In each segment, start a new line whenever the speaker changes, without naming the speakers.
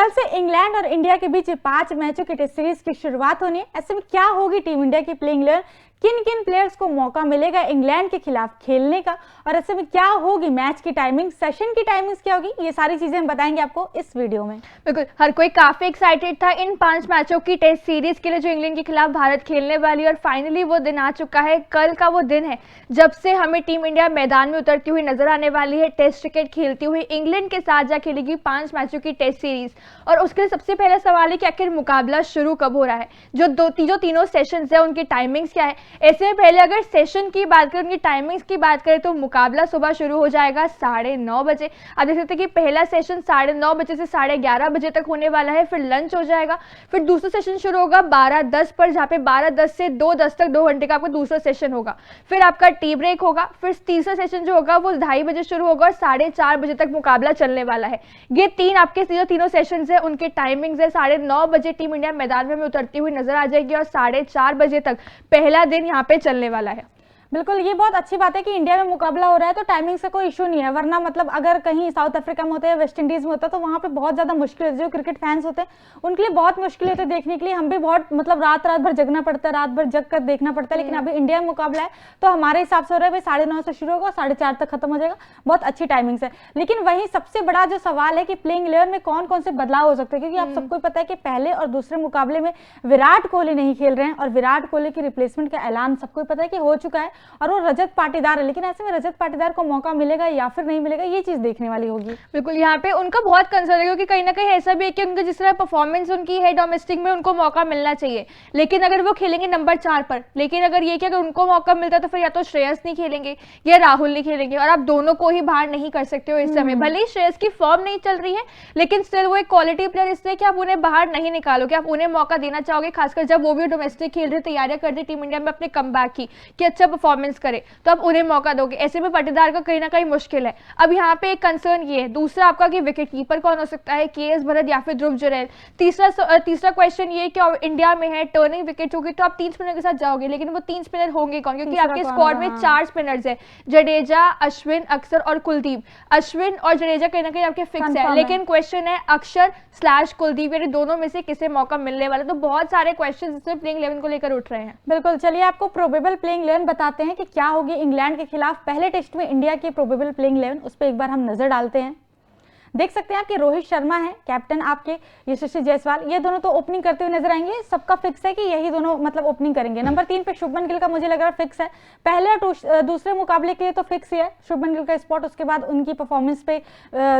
कल से इंग्लैंड और इंडिया के बीच 5 मैचों की टेस्ट सीरीज की शुरुआत होनी है। ऐसे में क्या होगी टीम इंडिया की प्लेइंग 11, किन किन प्लेयर्स को मौका मिलेगा इंग्लैंड के खिलाफ खेलने का, और ऐसे में क्या होगी मैच की टाइमिंग, सेशन की टाइमिंग्स क्या होगी, ये सारी चीजें हम बताएंगे आपको इस वीडियो में।
बिल्कुल, हर कोई काफी एक्साइटेड था इन 5 मैचों की टेस्ट सीरीज के लिए जो इंग्लैंड के खिलाफ भारत खेलने वाली है, और फाइनली वो दिन आ चुका है। कल का वो दिन है जब से हमें टीम इंडिया मैदान में उतरती हुई नजर आने वाली है, टेस्ट क्रिकेट खेलती हुई इंग्लैंड के साथ जा खेलेगी 5 मैचों की टेस्ट सीरीज। और उसके लिए सबसे पहला सवाल है कि आखिर मुकाबला शुरू कब हो रहा है, जो तीनों सेशंस है उनकी टाइमिंग्स क्या है। ऐसे में पहले अगर सेशन की बात करें, उनकी टाइमिंग्स की बात करें, तो मुकाबला सुबह शुरू हो जाएगा 9:30 बजे। आप देख सकते हैं कि पहला सेशन 9:30 बजे से 11:30 बजे तक होने वाला है, फिर लंच हो जाएगा, फिर दूसरा सेशन शुरू होगा 12:10 पर, जहाँ पे 12:10 से 2:10 तक 2 घंटे का आपका दूसरा सेशन होगा। फिर आपका टी ब्रेक होगा, फिर तीसरा सेशन जो होगा वो 2:30 बजे शुरू होगा और 4:30 बजे तक मुकाबला चलने वाला है। ये तीनों सेशन है उनके टाइमिंग्स है। 9:30 बजे टीम इंडिया मैदान में उतरती हुई नजर आ जाएगी और 4:30 बजे तक पहला दिन यहाँ पे चलने वाला है।
बिल्कुल, ये बहुत अच्छी बात है कि इंडिया में मुकाबला हो रहा है तो टाइमिंग से कोई इशू नहीं है, वरना मतलब अगर कहीं साउथ अफ्रीका में होता है या वेस्ट इंडीज में होता है तो वहाँ पे बहुत ज़्यादा मुश्किल है। जो क्रिकेट फैंस होते हैं उनके लिए बहुत मुश्किल होती है देखने के लिए। हम भी बहुत मतलब रात भर जगना पड़ता है, रात भर जग कर देखना पड़ता है। लेकिन अभी इंडिया में मुकाबला है तो हमारे हिसाब से हो रहा है भाई 9:30 से शुरू होगा, 4:30 तक खत्म हो जाएगा। बहुत अच्छी टाइमिंग्स है। लेकिन वहीं सबसे बड़ा जो सवाल है कि प्लेइंग 11 में कौन कौन से बदलाव हो सकते हैं, क्योंकि आप सबको पता है कि पहले और दूसरे मुकाबले में विराट कोहली नहीं खेल रहे हैं और विराट कोहली की रिप्लेसमेंट का ऐलान सबको पता है कि हो चुका है और वो रजत पाटीदार है। लेकिन ऐसे में रजत पाटीदार को मौका मिलेगा या फिर नहीं मिलेगा, ये चीज देखने वाली होगी।
बिल्कुल, यहाँ पे उनका बहुत कंसर्न है क्योंकि कहीं ना कहीं ऐसा भी है कि उनका जिस तरह परफॉर्मेंस उनकी है डोमेस्टिक में, उनको मौका मिलना चाहिए। लेकिन अगर वो खेलेंगे नंबर 4 पर, लेकिन अगर ये कि अगर उनको मौका मिलता है तो फिर या तो श्रेयस नहीं खेलेंगे या राहुल नहीं खेलेंगे, और आप दोनों को ही बाहर नहीं कर सकते हो इस समय। भले ही श्रेयस की फॉर्म नहीं चल रही है लेकिन स्टिल वो एक क्वालिटी प्लेयर, इसलिए कि आप उन्हें बाहर नहीं निकालोगे, आप उन्हें मौका देना चाहोगे, खासकर जब वो भी डोमेस्टिक खेल रहे, तैयारियां कर रही टीम इंडिया में अपने कमबैक की अच्छा परफॉर्मेंस करे, तो आप उन्हें मौका दोगे। ऐसे में पाटीदार का कहीं ना कहीं मुश्किल है। अब यहाँ पे एक कंसर्न ये है। दूसरा आपका कि विकेट कीपर कौन हो सकता है, के.एस. भरत या फिर ध्रुव जुरैल। तीसरा क्वेश्चन ये कि इंडिया में है टर्निंग विकेट होगी तो आप 3 स्पिनर के साथ जाओगे, लेकिन वो 3 स्पिनर होंगे कौन, क्योंकि आपके स्क्वाड में 4 स्पिनर्स है, जडेजा, अश्विन, अक्षर और कुलदीप। अश्विन और जडेजा कहीं ना कहीं आपके फिक्स है, लेकिन क्वेश्चन है अक्षर/कुलदीप, यानी दोनों में से किसे मौका मिलने वाला। तो बहुत सारे क्वेश्चन इसमें प्लेइंग 11 को लेकर उठ रहे हैं।
बिल्कुल, चलिए आपको प्रोबेबल प्लेइंग 11 बताते हैं कि क्या होगी इंग्लैंड के खिलाफ पहले टेस्ट में इंडिया की प्रोबेबल प्लेइंग 11, उस पर एक बार हम नजर डालते हैं। देख सकते हैं आपके रोहित शर्मा है कैप्टन, आपके यशस्वी जायसवाल, ये दोनों तो ओपनिंग करते हुए नजर आएंगे। सबका फिक्स है कि यही दोनों मतलब ओपनिंग करेंगे। नंबर 3 पे शुभमन गिल का मुझे लग रहा है फिक्स है, पहले और दूसरे मुकाबले के लिए तो फिक्स ही है शुभमन गिल का स्पॉट। उसके बाद उनकी परफॉर्मेंस पे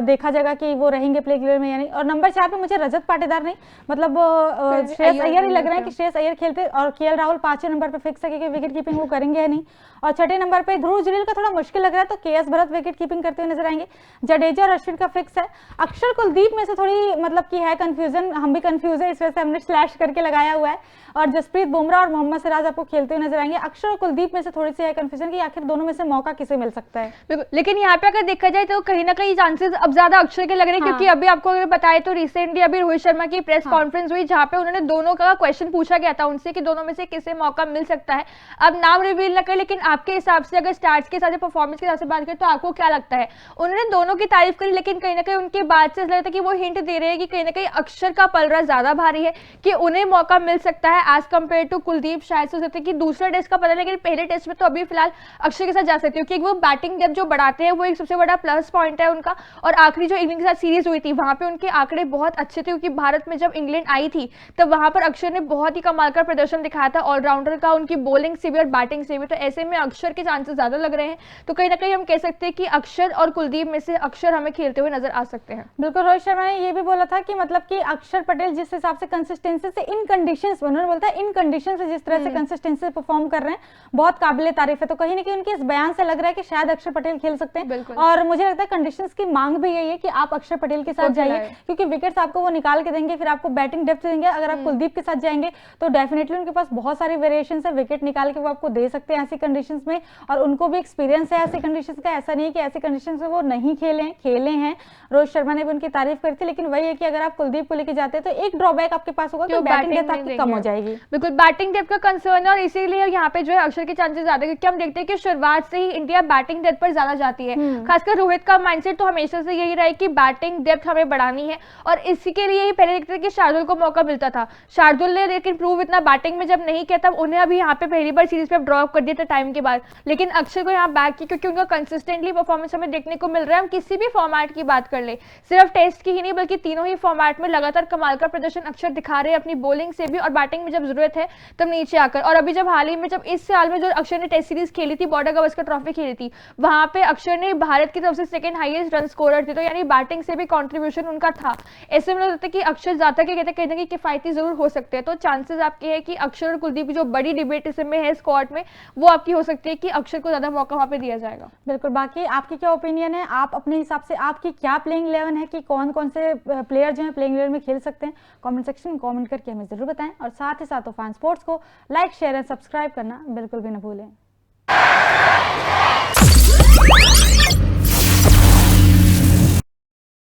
देखा जाएगा कि वो रहेंगे प्लेइंग 11 में या नहीं। और नंबर 4 पे मुझे रजत पाटीदार नहीं, मतलब श्रेयस अय्यर ही लग रहा है कि श्रेयस अय्यर खेलते, और के.एल. राहुल 5वें नंबर पे फिक्स है क्योंकि विकेट कीपिंग वो करेंगे या नहीं। और 6ठे नंबर पे ध्रुव जुरैल का थोड़ा मुश्किल लग रहा है तो के.एस. भरत विकेट कीपिंग करते हुए नजर आएंगे। जडेजा और अश्विन का फिक्स है। अक्षर कुलदीप में से थोड़ी मतलब की है कंफ्यूजन, हम भी कंफ्यूज है, इस वजह से हमने स्लैश करके लगाया हुआ है। और जसप्रीत बुमराह और मोहम्मद सिराज आपको खेलते हुए नजर आएंगे। अक्षर और कुलदीप में से थोड़ी सी है कंफ्यूजन कि आखिर दोनों में से मौका किसे मिल सकता है।
लेकिन यहाँ पे अगर देखा जाए तो कहीं ना कहीं चांसेस अब ज्यादा अक्षर के लग रहे हैं, क्योंकि अभी आपको अगर बताए तो रिसेंटली अभी रोहित शर्मा की प्रेस कॉन्फ्रेंस हुई जहाँ पे उन्होंने दोनों का क्वेश्चन पूछा गया था उनसे कि दोनों में से किसे मौका मिल सकता है। अब नाम रिवील न कर, लेकिन आपके हिसाब से अगर स्टार्ट्स के साथ परफॉर्मेंस के हिसाब से बात करें तो आपको क्या लगता है। उन्होंने दोनों की तारीफ करी, लेकिन कहीं ना कहीं उनकी बात से लगता है कि वो हिंट दे रहे हैं कि कहीं ना कहीं अक्षर का पलड़ा ज्यादा भारी है, कि उन्हें मौका मिल सकता है एज कम्पेयर टू कुलदीप। शायद हो सकता है कि दूसरा टेस्ट का पता, लेकिन पहले टेस्ट में तो अभी फिलहाल अक्षर के साथ जा सकते हो, क्योंकि वो बैटिंग डेप्थ जो बढ़ाते हैं वो एक सबसे बड़ा प्लस पॉइंट है उनका। और आखिरी जो इंग्लैंड के साथ सीरीज हुई थी वहां पे उनके आंकड़े बहुत अच्छे थे, क्योंकि भारत में जब इंग्लैंड आई थी तब वहां पर अक्षर ने बहुत ही कमाल का प्रदर्शन दिखाया था ऑलराउंडर का, उनकी बॉलिंग से भी और बैटिंग से भी। तो ऐसे में अक्षर के चांसेस ज्यादा लग रहे हैं। तो कहीं ना कहीं हम कह सकते हैं कि अक्षर और कुलदीप में से अक्षर हमें खेलते हुए नजर आ सकते हैं।
बिल्कुल, रोहित शर्मा ने ये भी बोला था कि मतलब कि अक्षर पटेल जिस हिसाब से कंसिस्टेंसी से इन कंडीशंस, उन्होंने बोलता है इन कंडीशन से जिस तरह से कंसिस्टेंसी से परफॉर्म कर रहे हैं बहुत काबिले तारीफ है। तो कहीं ना कहीं उनके इस बयान से लग रहा है कि शायद अक्षर पटेल खेल सकते हैं। और मुझे लगता है कंडीशंस की मांग भी यही है कि आप अक्षर पटेल के साथ जाइए, क्योंकि विकेट्स आपको वो निकाल के देंगे, फिर आपको बैटिंग डेप्थ देंगे। अगर आप कुलदीप के साथ जाएंगे तो डेफिनेटली उनके पास बहुत सारी वेरिएशन है, विकेट निकाल के वो आपको दे सकते हैं ऐसी कंडीशंस में, और उनको भी एक्सपीरियंस है ऐसी कंडीशंस का। ऐसा नहीं है कि ऐसी कंडीशंस में वो नहीं खेले हैं। रोहित शर्मा ने भी उनकी तारीफ करी थी, लेकिन वही है कि अगर आप कुलदीप को लेके जाते हैं तो एक ड्रॉबैक आपके पास होगा कि बैटिंग डेप्थ आपकी कम हो जाएगी।
बिल्कुल बैटिंग डेप्थ का कंसर्न है और इसीलिए यहाँ पे जो है अक्षर के चांसेस ज्यादा है, क्योंकि हम देखते हैं कि शुरुआत से ही इंडिया बैटिंग डेप्थ पर ज्यादा जाती है। खासकर रोहित का माइंडसेट तो हमेशा से यही रहा है कि बैटिंग डेप्थ हमें बढ़ानी है, और इसी के लिए ही पहले देखते थे कि शार्दुल को मौका मिलता था। शार्दुल ने लेकिन प्रूव इतना बैटिंग में जब नहीं किया, तब उन्हें अभी यहाँ पे पहली बार सीरीज पे ड्रॉप कर दिया था टाइम के बाद। लेकिन अक्षर को यहाँ बैक की, क्योंकि उनका कंसिस्टेंटली परफॉर्मेंस हमें देखने को मिल रहा है। हम किसी भी फॉर्मेट की बात कर ले, सिर्फ टेस्ट की ही नहीं बल्कि तीनों ही फॉर्मेट में लगातार कमाल का प्रदर्शन अक्षर दिखा रहे हैं, अपनी बॉलिंग से भी और बैटिंग में जब जरूरत है तब नीचे आकर। और अभी जब हाल ही में जब इस साल में जो अक्षर ने टेस्ट सीरीज खेली थी, बॉर्डर गावस्कर ट्रॉफी खेली थी, वहां पे अक्षर ने भारत की तरफ से सेकंड हाईएस्ट रन स्कोरर थे, तो यानी बैटिंग से भी कंट्रीब्यूशन उनका था। ऐसे में लगता है कि अक्षर ज्यादा के कहते कहीं ना कहीं किफायती जरूर हो सकते हैं। तो चांसेस आपके हैं कि अक्षर और कुलदीप की जो बड़ी डिबेट इस समय है स्क्वाड में, वो आपकी हो सकती है कि अक्षर को ज्यादा मौका वहां पे दिया जाएगा।
बिल्कुल। बाकी आपकी क्या ओपिनियन है, आप अपने हिसाब से आपकी क्या प्लेइंग 11 है कि कौन कौन से प्लेयर जो है प्लेइंग 11 में खेल सकते हैं? कमेंट सेक्शन में कमेंट करके हमें जरूर बताएं, और साथ ही साथ तूफान स्पोर्ट्स को लाइक, शेयर एंड सब्सक्राइब करना बिल्कुल भी न भूलें।